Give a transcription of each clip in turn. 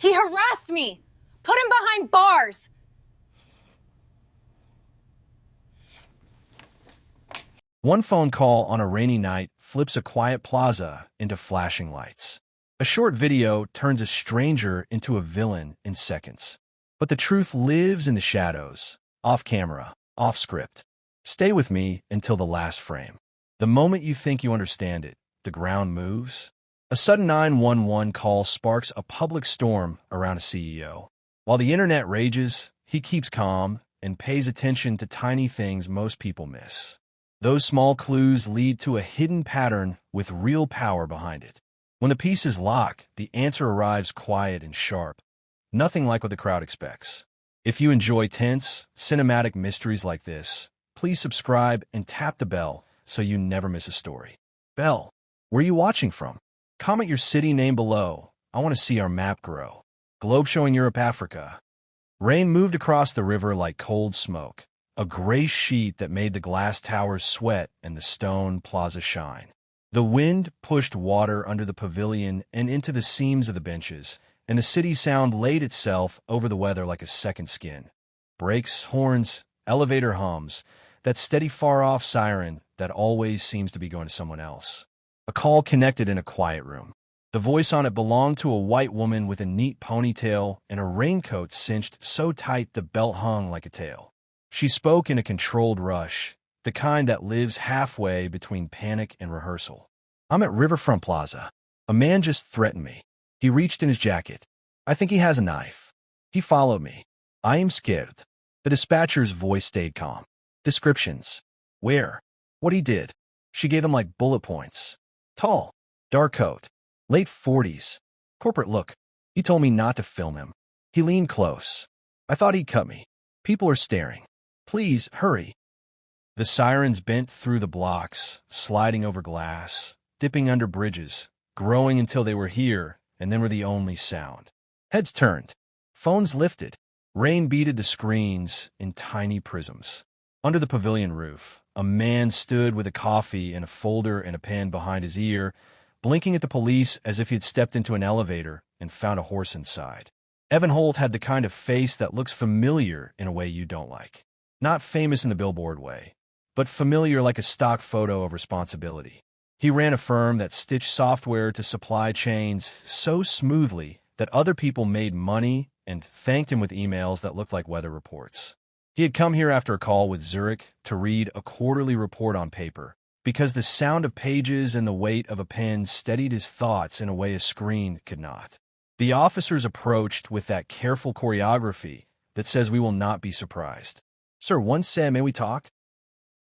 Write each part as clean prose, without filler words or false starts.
He harassed me! Put him behind bars! One phone call on a rainy night flips a quiet plaza into flashing lights. A short video turns a stranger into a villain in seconds. But the truth lives in the shadows, off camera, off script. Stay with me until the last frame. The moment you think you understand it, the ground moves. A sudden 911 call sparks a public storm around a CEO. While the internet rages, he keeps calm and pays attention to tiny things most people miss. Those small clues lead to a hidden pattern with real power behind it. When the pieces lock, the answer arrives quiet and sharp. Nothing like what the crowd expects. If you enjoy tense, cinematic mysteries like this, please subscribe and tap the bell so you never miss a story. Bell, where are you watching from? Comment your city name below. I want to see our map grow. Globe showing Europe, Africa. Rain moved across the river like cold smoke, a gray sheet that made the glass towers sweat and the stone plaza shine. The wind pushed water under the pavilion and into the seams of the benches, and the city sound laid itself over the weather like a second skin. Brakes, horns, elevator hums, that steady far-off siren that always seems to be going to someone else. A call connected in a quiet room. The voice on it belonged to a white woman with a neat ponytail and a raincoat cinched so tight the belt hung like a tail. She spoke in a controlled rush, the kind that lives halfway between panic and rehearsal. I'm at Riverfront Plaza. A man just threatened me. He reached in his jacket. I think he has a knife. He followed me. I am scared. The dispatcher's voice stayed calm. Descriptions. Where? What he did. She gave them like bullet points. Tall. Dark coat. Late 40s. Corporate look. He told me not to film him. He leaned close. I thought he'd cut me. People are staring. Please, hurry. The sirens bent through the blocks, sliding over glass, dipping under bridges, growing until they were here, and then were the only sound. Heads turned. Phones lifted. Rain beaded the screens in tiny prisms. Under the pavilion roof, a man stood with a coffee and a folder and a pen behind his ear, blinking at the police as if he had stepped into an elevator and found a horse inside. Evan Holt had the kind of face that looks familiar in a way you don't like. Not famous in the billboard way, but familiar like a stock photo of responsibility. He ran a firm that stitched software to supply chains so smoothly that other people made money and thanked him with emails that looked like weather reports. He had come here after a call with Zurich to read a quarterly report on paper, because the sound of pages and the weight of a pen steadied his thoughts in a way a screen could not. The officers approached with that careful choreography that says we will not be surprised. Sir, one said, may we talk?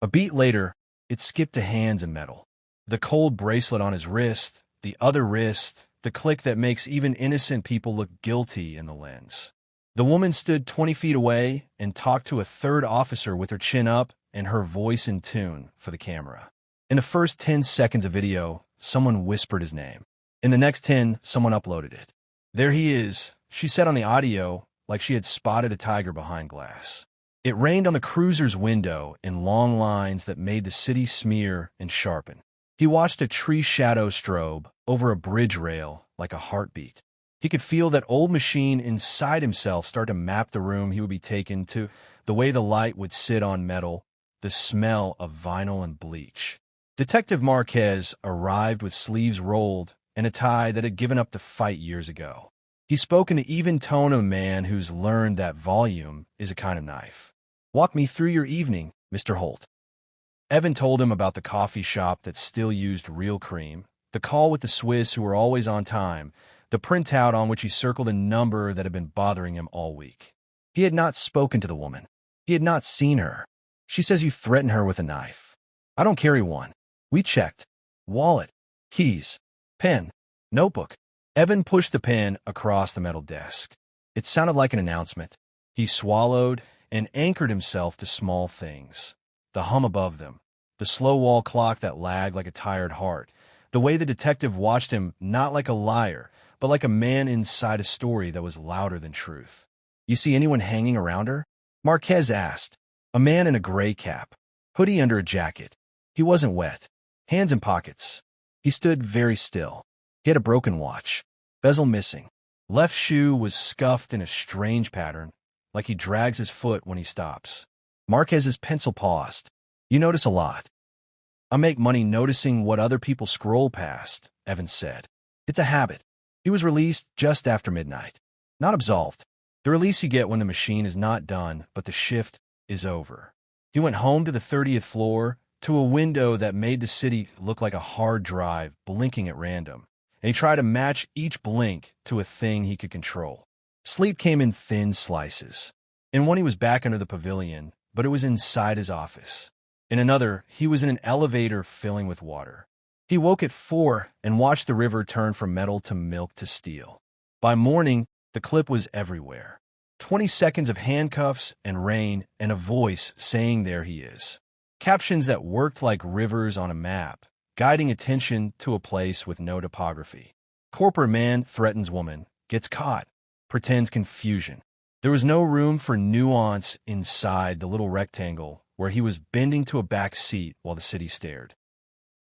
A beat later, it skipped to hands and metal. The cold bracelet on his wrist, the other wrist, the click that makes even innocent people look guilty in the lens. The woman stood 20 feet away and talked to a third officer with her chin up and her voice in tune for the camera. In the first 10 seconds of video, someone whispered his name. In the next 10, someone uploaded it. There he is, she said on the audio, like she had spotted a tiger behind glass. It rained on the cruiser's window in long lines that made the city smear and sharpen. He watched a tree shadow strobe over a bridge rail like a heartbeat. He could feel that old machine inside himself start to map the room he would be taken to, the way the light would sit on metal, the smell of vinyl and bleach. Detective Marquez arrived with sleeves rolled and a tie that had given up the fight years ago. He spoke in the even tone of a man who's learned that volume is a kind of knife. Walk me through your evening, Mr. Holt. Evan told him about the coffee shop that still used real cream, the call with the Swiss who were always on time, the printout on which he circled a number that had been bothering him all week. He had not spoken to the woman. He had not seen her. She says you threatened her with a knife. I don't carry one. We checked. Wallet, keys, pen, notebook. Evan pushed the pen across the metal desk. It sounded like an announcement. He swallowed and anchored himself to small things. The hum above them, the slow wall clock that lagged like a tired heart, the way the detective watched him not like a liar, but like a man inside a story that was louder than truth. You see anyone hanging around her? Marquez asked. A man in a gray cap, hoodie under a jacket. He wasn't wet. Hands in pockets. He stood very still. He had a broken watch, bezel missing. Left shoe was scuffed in a strange pattern, like he drags his foot when he stops. Marquez's pencil paused. You notice a lot. I make money noticing what other people scroll past, Evans said. It's a habit. He was released just after midnight. Not absolved. The release you get when the machine is not done, but the shift is over. He went home to the 30th floor, to a window that made the city look like a hard drive, blinking at random, and he tried to match each blink to a thing he could control. Sleep came in thin slices. In one, he was back under the pavilion, but it was inside his office. In another, he was in an elevator filling with water. He woke at 4 and watched the river turn from metal to milk to steel. By morning, the clip was everywhere. 20 seconds of handcuffs and rain and a voice saying there he is. Captions that worked like rivers on a map, guiding attention to a place with no topography. Corporate man threatens woman, gets caught, pretends confusion. There was no room for nuance inside the little rectangle where he was bending to a back seat while the city stared.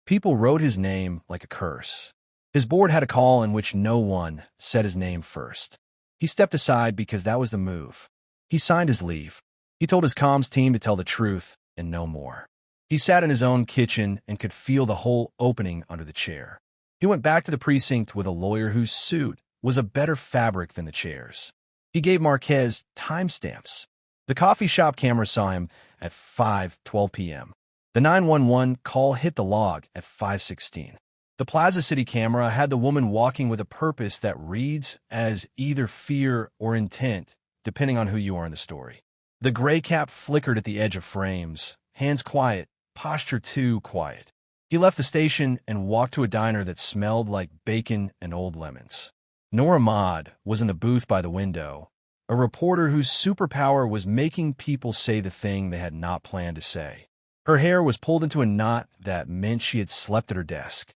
People wrote his name like a curse. His board had a call in which no one said his name first. He stepped aside because that was the move. He signed his leave. He told his comms team to tell the truth and no more. He sat in his own kitchen and could feel the hole opening under the chair. He went back to the precinct with a lawyer whose suit was a better fabric than the chairs. He gave Marquez timestamps. The coffee shop camera saw him at 5:12 p.m. The 911 call hit the log at 5:16. The Plaza City camera had the woman walking with a purpose that reads as either fear or intent, depending on who you are in the story. The gray cap flickered at the edge of frames, hands quiet, posture too quiet. He left the station and walked to a diner that smelled like bacon and old lemons. Nora Maude was in the booth by the window, a reporter whose superpower was making people say the thing they had not planned to say. Her hair was pulled into a knot that meant she had slept at her desk.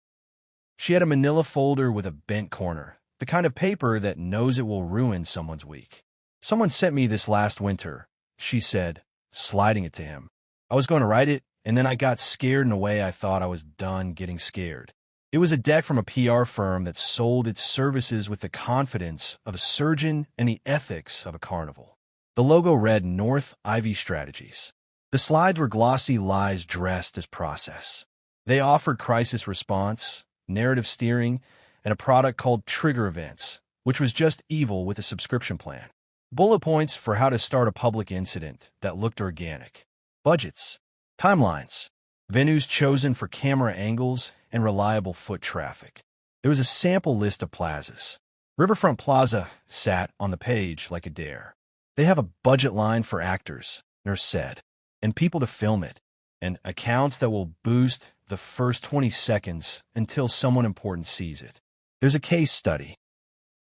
She had a manila folder with a bent corner, the kind of paper that knows it will ruin someone's week. Someone sent me this last winter, she said, sliding it to him. I was going to write it, and then I got scared in a way I thought I was done getting scared. It was a deck from a PR firm that sold its services with the confidence of a surgeon and the ethics of a carnival. The logo read North Ivy Strategies. The slides were glossy lies dressed as process. They offered crisis response, narrative steering, and a product called Trigger Events, which was just evil with a subscription plan. Bullet points for how to start a public incident that looked organic. Budgets. Timelines. Venues chosen for camera angles and reliable foot traffic. There was a sample list of plazas. Riverfront Plaza sat on the page like a dare. They have a budget line for actors, nurse said, and people to film it, and accounts that will boost the first 20 seconds until someone important sees it. There's a case study.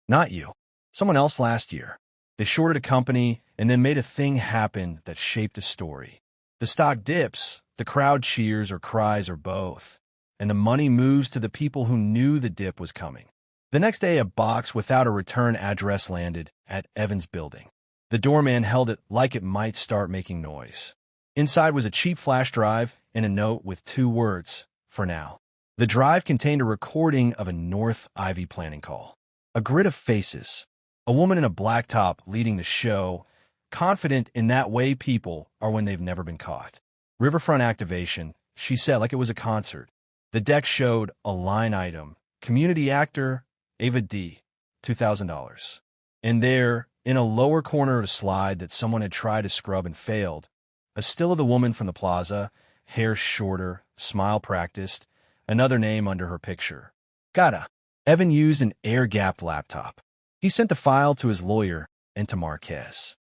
Not you. Someone else last year. They shorted a company and then made a thing happen that shaped a story. The stock dips, the crowd cheers or cries or both, and the money moves to the people who knew the dip was coming. The next day, a box without a return address landed at Evans' building. The doorman held it like it might start making noise. Inside was a cheap flash drive and a note with 2 words, for now. The drive contained a recording of a North Ivy planning call. A grid of faces. A woman in a black top leading the show, confident in that way people are when they've never been caught. Riverfront activation, she said like it was a concert. The deck showed a line item, community actor, Ava D., $2,000. And there, in a lower corner of a slide that someone had tried to scrub and failed, a still of the woman from the plaza, hair shorter, smile practiced, another name under her picture. Gotta. Evan used an air-gapped laptop. He sent the file to his lawyer and to Marquez.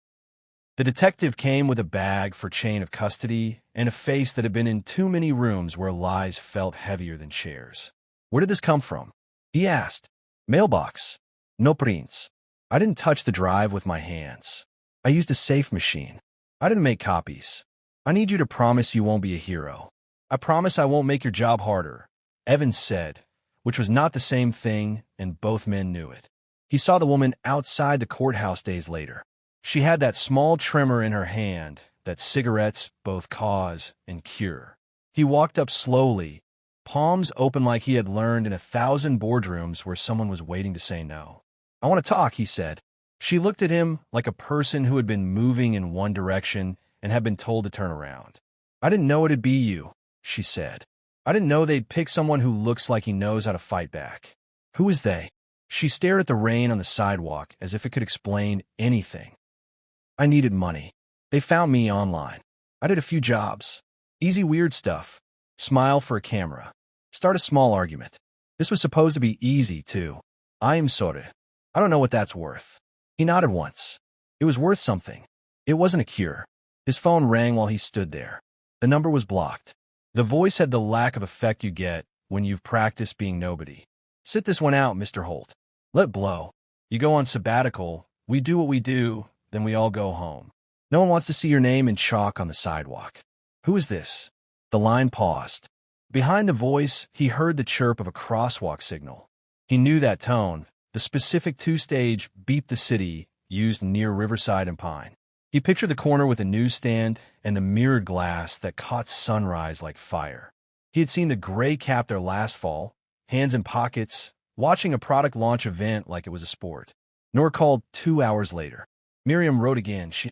The detective came with a bag for chain of custody and a face that had been in too many rooms where lies felt heavier than chairs. Where did this come from? He asked. Mailbox. No prints. I didn't touch the drive with my hands. I used a safe machine. I didn't make copies. I need you to promise you won't be a hero. I promise I won't make your job harder, Evans said, which was not the same thing, and both men knew it. He saw the woman outside the courthouse days later. She had that small tremor in her hand that cigarettes both cause and cure. He walked up slowly, palms open like he had learned in 1,000 boardrooms where someone was waiting to say no. I want to talk, he said. She looked at him like a person who had been moving in one direction and had been told to turn around. I didn't know it'd be you, she said. I didn't know they'd pick someone who looks like he knows how to fight back. Who is they? She stared at the rain on the sidewalk as if it could explain anything. I needed money. They found me online. I did a few jobs. Easy weird stuff. Smile for a camera. Start a small argument. This was supposed to be easy, too. I am sorry. I don't know what that's worth. He nodded once. It was worth something. It wasn't a cure. His phone rang while he stood there. The number was blocked. The voice had the lack of effect you get when you've practiced being nobody. Sit this one out, Mr. Holt. Let blow. You go on sabbatical, we do what we do, then we all go home. No one wants to see your name in chalk on the sidewalk. Who is this? The line paused. Behind the voice, he heard the chirp of a crosswalk signal. He knew that tone, the specific two-stage beep the city used near Riverside and Pine. He pictured the corner with a newsstand and the mirrored glass that caught sunrise like fire. He had seen the gray cap there last fall, hands in pockets, watching a product launch event like it was a sport. Nor called 2 hours later. Miriam wrote again. She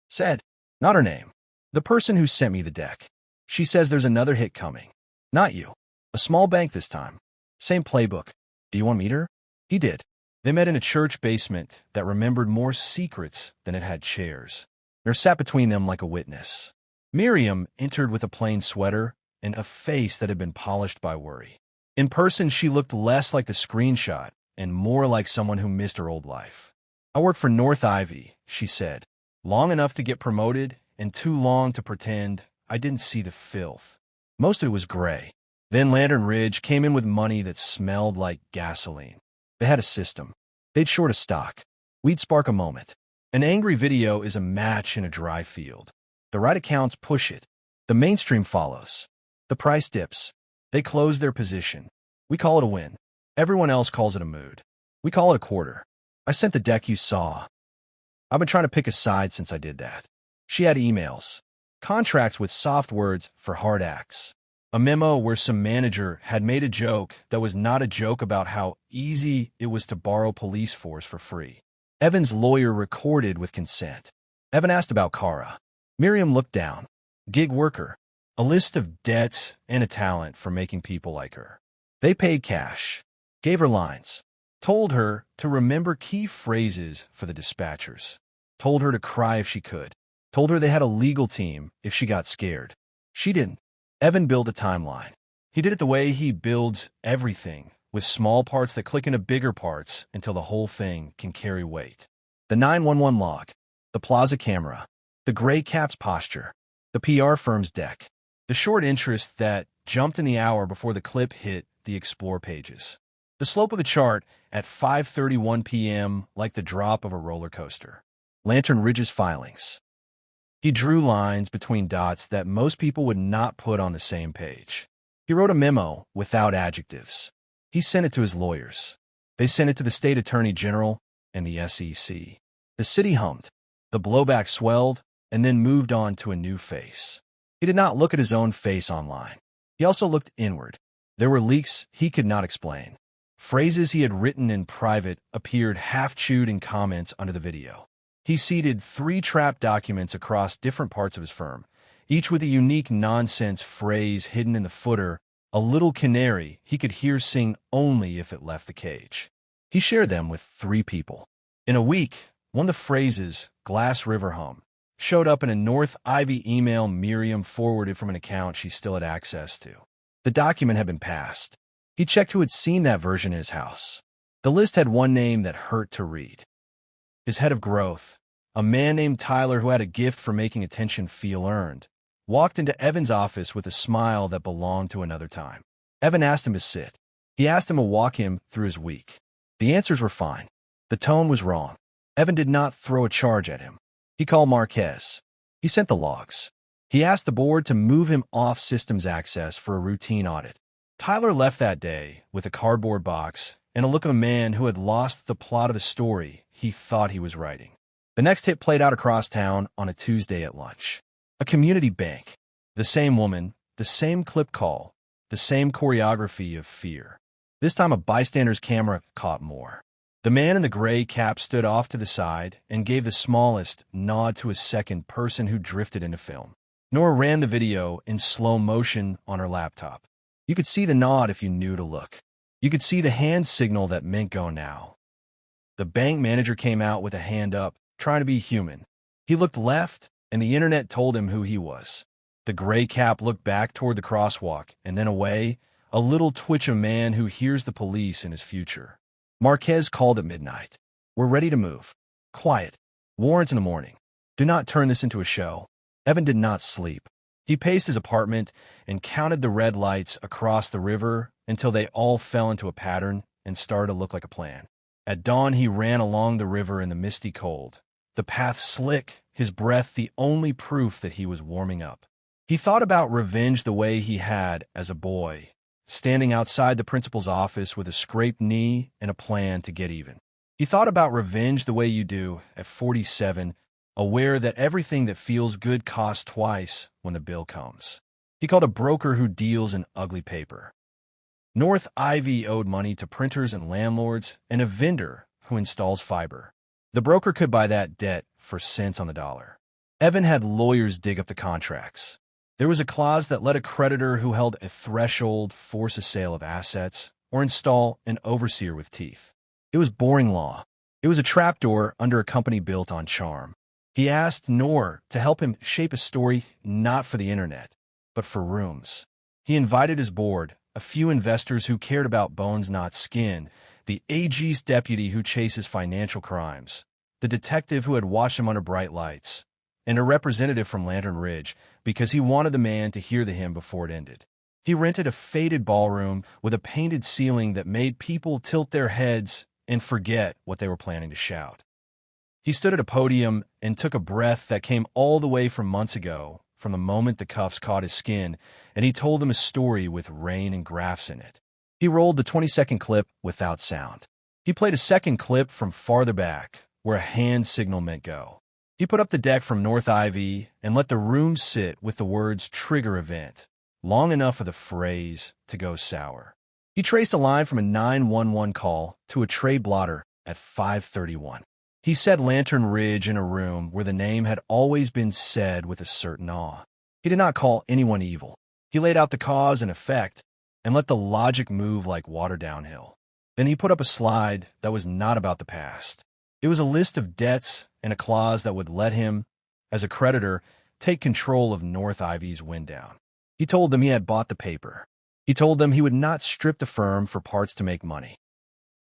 said, not her name. The person who sent me the deck. She says there's another hit coming. Not you. A small bank this time. Same playbook. Do you want to meet her? He did. They met in a church basement that remembered more secrets than it had chairs. There sat between them like a witness. Miriam entered with a plain sweater and a face that had been polished by worry. In person, she looked less like the screenshot and more like someone who missed her old life. I work for North Ivy, she said. Long enough to get promoted and too long to pretend I didn't see the filth. Most of it was gray. Then Lantern Ridge came in with money that smelled like gasoline. They had a system. They'd short a stock. We'd spark a moment. An angry video is a match in a dry field. The right accounts push it. The mainstream follows. The price dips. They close their position. We call it a win. Everyone else calls it a mood. We call it a quarter. I sent the deck you saw. I've been trying to pick a side since I did that. She had emails. Contracts with soft words for hard acts. A memo where some manager had made a joke that was not a joke about how easy it was to borrow police force for free. Evan's lawyer recorded with consent. Evan asked about Kara. Miriam looked down. Gig worker. A list of debts and a talent for making people like her. They paid cash. Gave her lines. Told her to remember key phrases for the dispatchers. Told her to cry if she could. Told her they had a legal team if she got scared. She didn't. Evan built a timeline. He did it the way he builds everything, with small parts that click into bigger parts until the whole thing can carry weight. The 911 log, the plaza camera, the gray cap's posture, the PR firm's deck, the short interest that jumped in the hour before the clip hit the explore pages. The slope of the chart at 5:31 p.m. like the drop of a roller coaster. Lantern Ridge's filings. He drew lines between dots that most people would not put on the same page. He wrote a memo without adjectives. He sent it to his lawyers. They sent it to the state attorney general and the SEC. The city hummed. The blowback swelled and then moved on to a new face. He did not look at his own face online. He also looked inward. There were leaks he could not explain. Phrases he had written in private appeared half-chewed in comments under the video. He seeded 3 trap documents across different parts of his firm, each with a unique nonsense phrase hidden in the footer, a little canary he could hear sing only if it left the cage. He shared them with 3 people. In a week, one of the phrases, Glass River Hum, showed up in a North Ivy email Miriam forwarded from an account she still had access to. The document had been passed. He checked who had seen that version in his house. The list had one name that hurt to read. His head of growth, a man named Tyler who had a gift for making attention feel earned, walked into Evan's office with a smile that belonged to another time. Evan asked him to sit. He asked him to walk him through his week. The answers were fine. The tone was wrong. Evan did not throw a charge at him. He called Marquez. He sent the logs. He asked the board to move him off systems access for a routine audit. Tyler left that day with a cardboard box and a look of a man who had lost the plot of the story he thought he was writing. The next hit played out across town on a Tuesday at lunch. A community bank. The same woman, the same clip call, the same choreography of fear. This time a bystander's camera caught more. The man in the gray cap stood off to the side and gave the smallest nod to a second person who drifted into film. Nora ran the video in slow motion on her laptop. You could see the nod if you knew to look. You could see the hand signal that meant go now. The bank manager came out with a hand up, trying to be human. He looked left, and the internet told him who he was. The gray cap looked back toward the crosswalk, and then away, a little twitch of man who hears the police in his future. Marquez called at midnight. We're ready to move. Quiet. Warrants in the morning. Do not turn this into a show. Evan did not sleep. He paced his apartment and counted the red lights across the river until they all fell into a pattern and started to look like a plan. At dawn, he ran along the river in the misty cold. The path slick, his breath the only proof that he was warming up. He thought about revenge the way he had as a boy, standing outside the principal's office with a scraped knee and a plan to get even. He thought about revenge the way you do at 47, aware that everything that feels good costs twice when the bill comes. He called a broker who deals in ugly paper. North Ivy owed money to printers and landlords and a vendor who installs fiber. The broker could buy that debt for cents on the dollar. Evan had lawyers dig up the contracts. There was a clause that let a creditor who held a threshold force a sale of assets or install an overseer with teeth. It was boring law. It was a trapdoor under a company built on charm. He asked Noor to help him shape a story not for the internet, but for rooms. He invited his board, a few investors who cared about bones not skin, the AG's deputy who chases financial crimes, the detective who had watched him under bright lights, and a representative from Lantern Ridge because he wanted the man to hear the hymn before it ended. He rented a faded ballroom with a painted ceiling that made people tilt their heads and forget what they were planning to shout. He stood at a podium and took a breath that came all the way from months ago, from the moment the cuffs caught his skin, and he told them a story with rain and graphs in it. He rolled the 20-second clip without sound. He played a second clip from farther back, where a hand signal meant go. He put up the deck from North Ivy and let the room sit with the words trigger event, long enough for the phrase to go sour. He traced a line from a 911 call to a trade blotter at 5:31. He said Lantern Ridge in a room where the name had always been said with a certain awe. He did not call anyone evil. He laid out the cause and effect and let the logic move like water downhill. Then he put up a slide that was not about the past. It was a list of debts and a clause that would let him, as a creditor, take control of North Ivy's wind down. He told them he had bought the paper. He told them he would not strip the firm for parts to make money.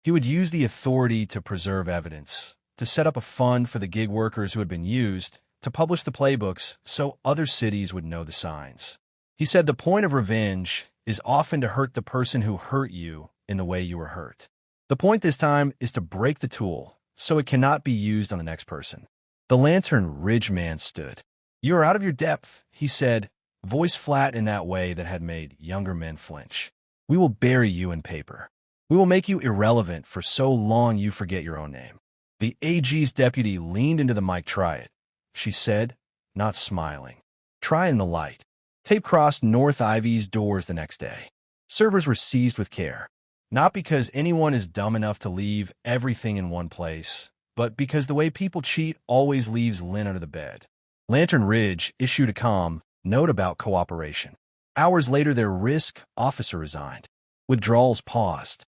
He would use the authority to preserve evidence, to set up a fund for the gig workers who had been used, to publish the playbooks so other cities would know the signs. He said the point of revenge is often to hurt the person who hurt you in the way you were hurt. The point this time is to break the tool so it cannot be used on the next person. The Lantern Ridge man stood. "You are out of your depth," he said, voice flat in that way that had made younger men flinch. "We will bury you in paper. We will make you irrelevant for so long you forget your own name." The AG's deputy leaned into the mic. "Try it," she said, not smiling. "Try in the light." Tape crossed North Ivy's doors the next day. Servers were seized with care. Not because anyone is dumb enough to leave everything in one place, but because the way people cheat always leaves Lynn under the bed. Lantern Ridge issued a calm note about cooperation. Hours later, their risk officer resigned. Withdrawals paused.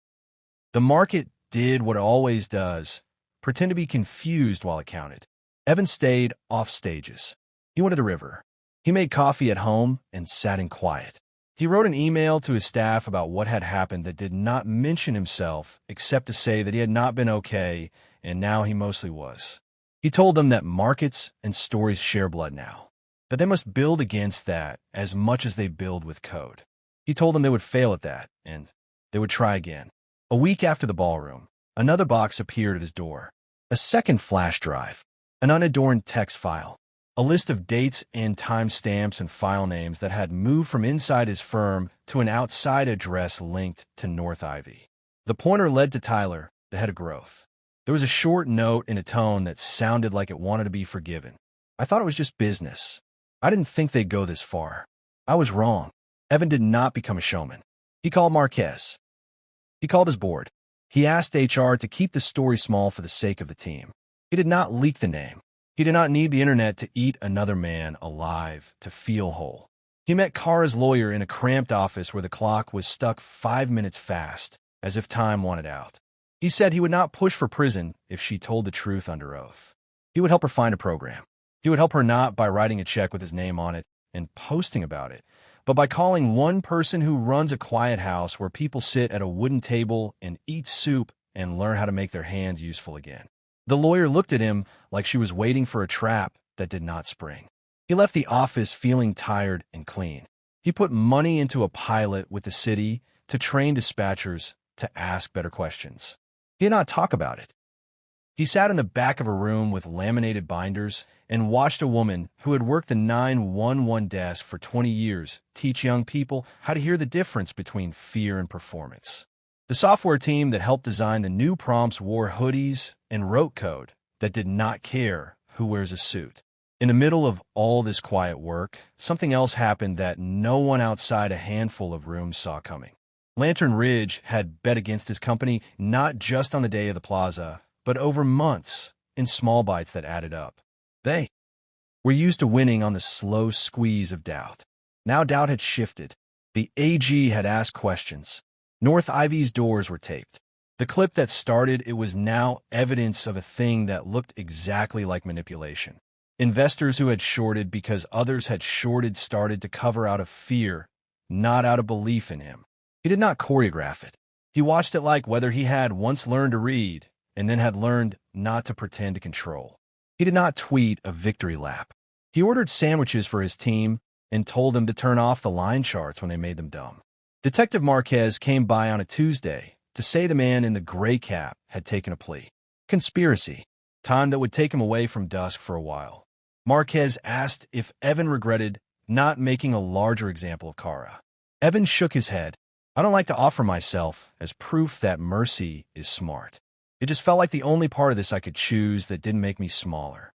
The market did what it always does, pretend to be confused while it counted. Evan stayed off stages. He went to the river. He made coffee at home and sat in quiet. He wrote an email to his staff about what had happened that did not mention himself, except to say that he had not been okay, and now he mostly was. He told them that markets and stories share blood now, that they must build against that as much as they build with code. He told them they would fail at that, and they would try again. A week after the ballroom, another box appeared at his door. A second flash drive, an unadorned text file, a list of dates and timestamps and file names that had moved from inside his firm to an outside address linked to North Ivy. The pointer led to Tyler, the head of growth. There was a short note in a tone that sounded like it wanted to be forgiven. "I thought it was just business. I didn't think they'd go this far. I was wrong." Evan did not become a showman. He called Marquez. He called his board. He asked HR to keep the story small for the sake of the team. He did not leak the name. He did not need the internet to eat another man alive to feel whole. He met Kara's lawyer in a cramped office where the clock was stuck 5 minutes fast, as if time wanted out. He said he would not push for prison if she told the truth under oath. He would help her find a program. He would help her not by writing a check with his name on it and posting about it, but by calling one person who runs a quiet house where people sit at a wooden table and eat soup and learn how to make their hands useful again. The lawyer looked at him like she was waiting for a trap that did not spring. He left the office feeling tired and clean. He put money into a pilot with the city to train dispatchers to ask better questions. He did not talk about it. He sat in the back of a room with laminated binders and watched a woman who had worked the 911 desk for 20 years teach young people how to hear the difference between fear and performance. The software team that helped design the new prompts wore hoodies and wrote code that did not care who wears a suit. In the middle of all this quiet work, something else happened that no one outside a handful of rooms saw coming. Lantern Ridge had bet against his company not just on the day of the plaza, but over months in small bites that added up. They were used to winning on the slow squeeze of doubt. Now doubt had shifted. The AG had asked questions. North Ivy's doors were taped. The clip that started it was now evidence of a thing that looked exactly like manipulation. Investors who had shorted because others had shorted started to cover out of fear, not out of belief in him. He did not choreograph it. He watched it like whether he had once learned to read and then had learned not to pretend to control. He did not tweet a victory lap. He ordered sandwiches for his team and told them to turn off the line charts when they made them dumb. Detective Marquez came by on a Tuesday to say the man in the gray cap had taken a plea. Conspiracy. Time that would take him away from dusk for a while. Marquez asked if Evan regretted not making a larger example of Kara. Evan shook his head. I don't like to offer myself as proof that mercy is smart. It just felt like the only part of this I could choose that didn't make me smaller.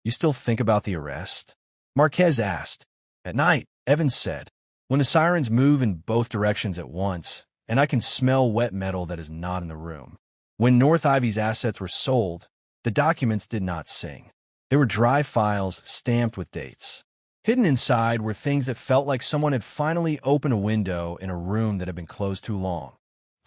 You still think about the arrest? Marquez asked. At night, Evans said, when the sirens move in both directions at once, and I can smell wet metal that is not in the room. When North Ivy's assets were sold, the documents did not sing. They were dry files stamped with dates. Hidden inside were things that felt like someone had finally opened a window in a room that had been closed too long.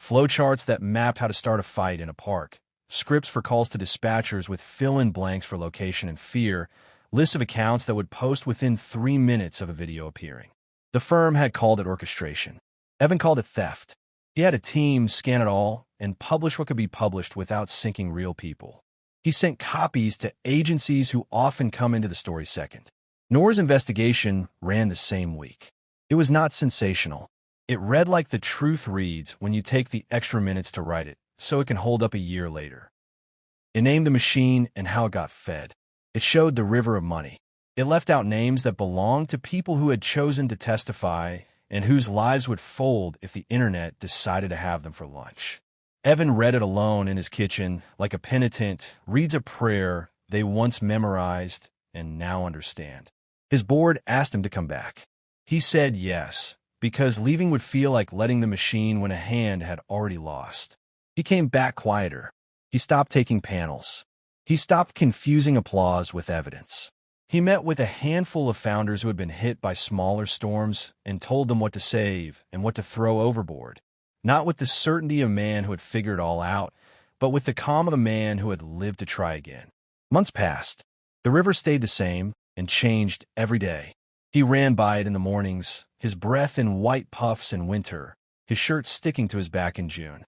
Flowcharts that mapped how to start a fight in a park, scripts for calls to dispatchers with fill-in blanks for location and fear, lists of accounts that would post within 3 minutes of a video appearing. The firm had called it orchestration. Evan called it theft. He had a team scan it all and publish what could be published without sinking real people. He sent copies to agencies who often come into the story second. Noor's investigation ran the same week. It was not sensational. It read like the truth reads when you take the extra minutes to write it, so it can hold up a year later. It named the machine and how it got fed. It showed the river of money. It left out names that belonged to people who had chosen to testify and whose lives would fold if the internet decided to have them for lunch. Evan read it alone in his kitchen like a penitent reads a prayer they once memorized and now understand. His board asked him to come back. He said yes, because leaving would feel like letting the machine when a hand had already lost. He came back quieter. He stopped taking panels. He stopped confusing applause with evidence. He met with a handful of founders who had been hit by smaller storms and told them what to save and what to throw overboard. Not with the certainty of a man who had figured it all out, but with the calm of a man who had lived to try again. Months passed. The river stayed the same and changed every day. He ran by it in the mornings, his breath in white puffs in winter, his shirt sticking to his back in June.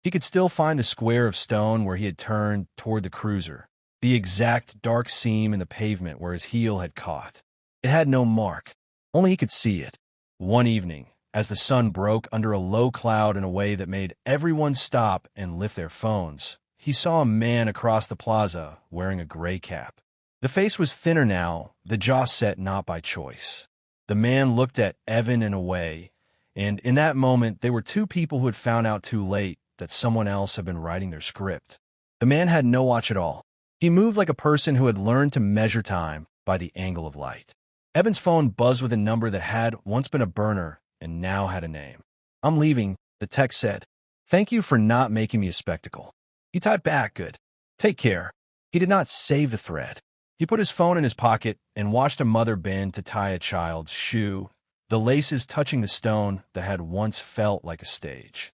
He could still find the square of stone where he had turned toward the cruiser, the exact dark seam in the pavement where his heel had caught. It had no mark. Only he could see it. One evening, as the sun broke under a low cloud in a way that made everyone stop and lift their phones, he saw a man across the plaza wearing a gray cap. The face was thinner now, the jaw set not by choice. The man looked at Evan in a way, and in that moment they were two people who had found out too late that someone else had been writing their script. The man had no watch at all. He moved like a person who had learned to measure time by the angle of light. Evan's phone buzzed with a number that had once been a burner and now had a name. I'm leaving, the text said. Thank you for not making me a spectacle. He typed back, good. Take care. He did not save the thread. He put his phone in his pocket and watched a mother bend to tie a child's shoe, the laces touching the stone that had once felt like a stage.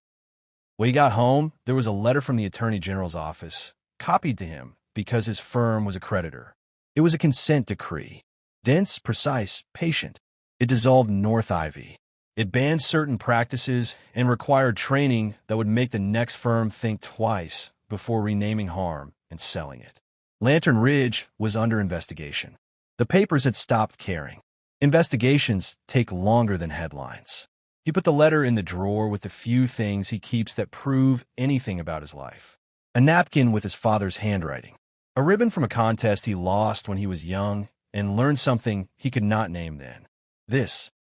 When he got home, there was a letter from the Attorney General's office, copied to him because his firm was a creditor. It was a consent decree. Dense, precise, patient. It dissolved North Ivy. It banned certain practices and required training that would make the next firm think twice before renaming harm and selling it. Lantern Ridge was under investigation. The papers had stopped caring. Investigations take longer than headlines. He put the letter in the drawer with the few things he keeps that prove anything about his life. A napkin with his father's handwriting. A ribbon from a contest he lost when he was young and learned something he could not name then.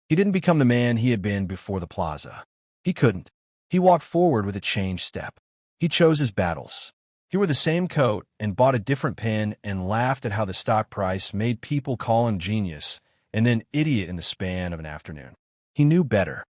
He didn't become the man he had been before the plaza. He couldn't. He walked forward with a changed step. He chose his battles. He wore the same coat and bought a different pen and laughed at how the stock price made people call him genius and then idiot in the span of an afternoon. He knew better.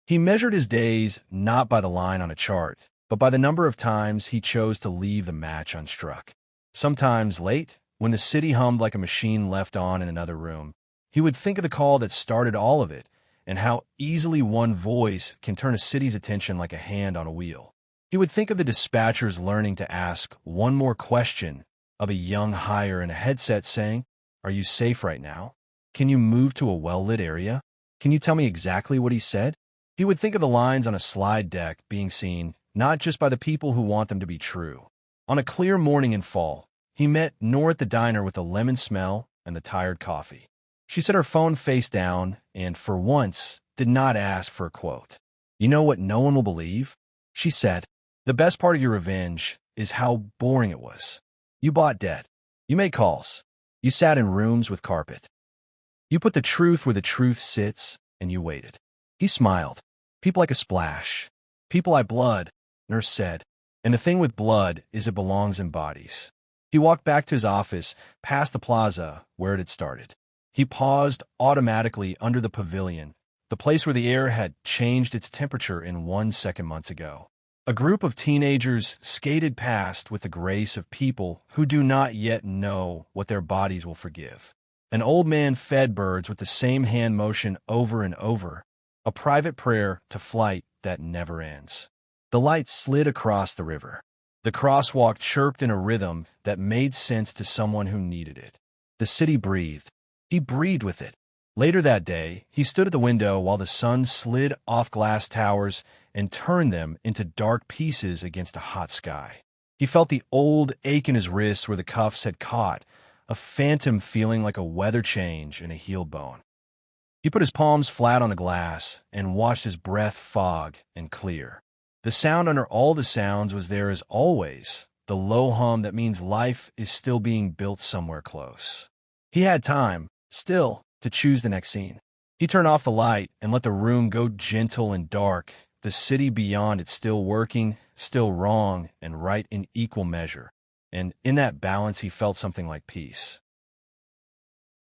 He measured his days not by the line on a chart, but by the number of times he chose to leave the match unstruck. Sometimes late, when the city hummed like a machine left on in another room, he would think of the call that started all of it and how easily one voice can turn a city's attention like a hand on a wheel. He would think of the dispatchers learning to ask one more question of a young hire in a headset saying, "Are you safe right now? Can you move to a well-lit area? Can you tell me exactly what he said?" He would think of the lines on a slide deck being seen not just by the people who want them to be true. On a clear morning in fall, he met Nor at the diner with the lemon smell and the tired coffee. She set her phone face down and, for once, did not ask for a quote. "You know what no one will believe?" she said. "The best part of your revenge is how boring it was. You bought debt. You made calls. You sat in rooms with carpet. You put the truth where the truth sits, and you waited." He smiled. "People like a splash. People like blood," Nurse said. "And the thing with blood is it belongs in bodies." He walked back to his office, past the plaza where it had started. He paused automatically under the pavilion, the place where the air had changed its temperature in 1 second months ago. A group of teenagers skated past with the grace of people who do not yet know what their bodies will forgive. An old man fed birds with the same hand motion over and over, a private prayer to flight that never ends. The light slid across the river. The crosswalk chirped in a rhythm that made sense to someone who needed it. The city breathed. He breathed with it. Later that day, he stood at the window while the sun slid off glass towers and turned them into dark pieces against a hot sky. He felt the old ache in his wrists where the cuffs had caught, a phantom feeling like a weather change in a healed bone. He put his palms flat on the glass and watched his breath fog and clear. The sound under all the sounds was there as always, the low hum that means life is still being built somewhere close. He had time, still, to choose the next scene. He turned off the light and let the room go gentle and dark, the city beyond it still working, still wrong and right in equal measure. And in that balance he felt something like peace.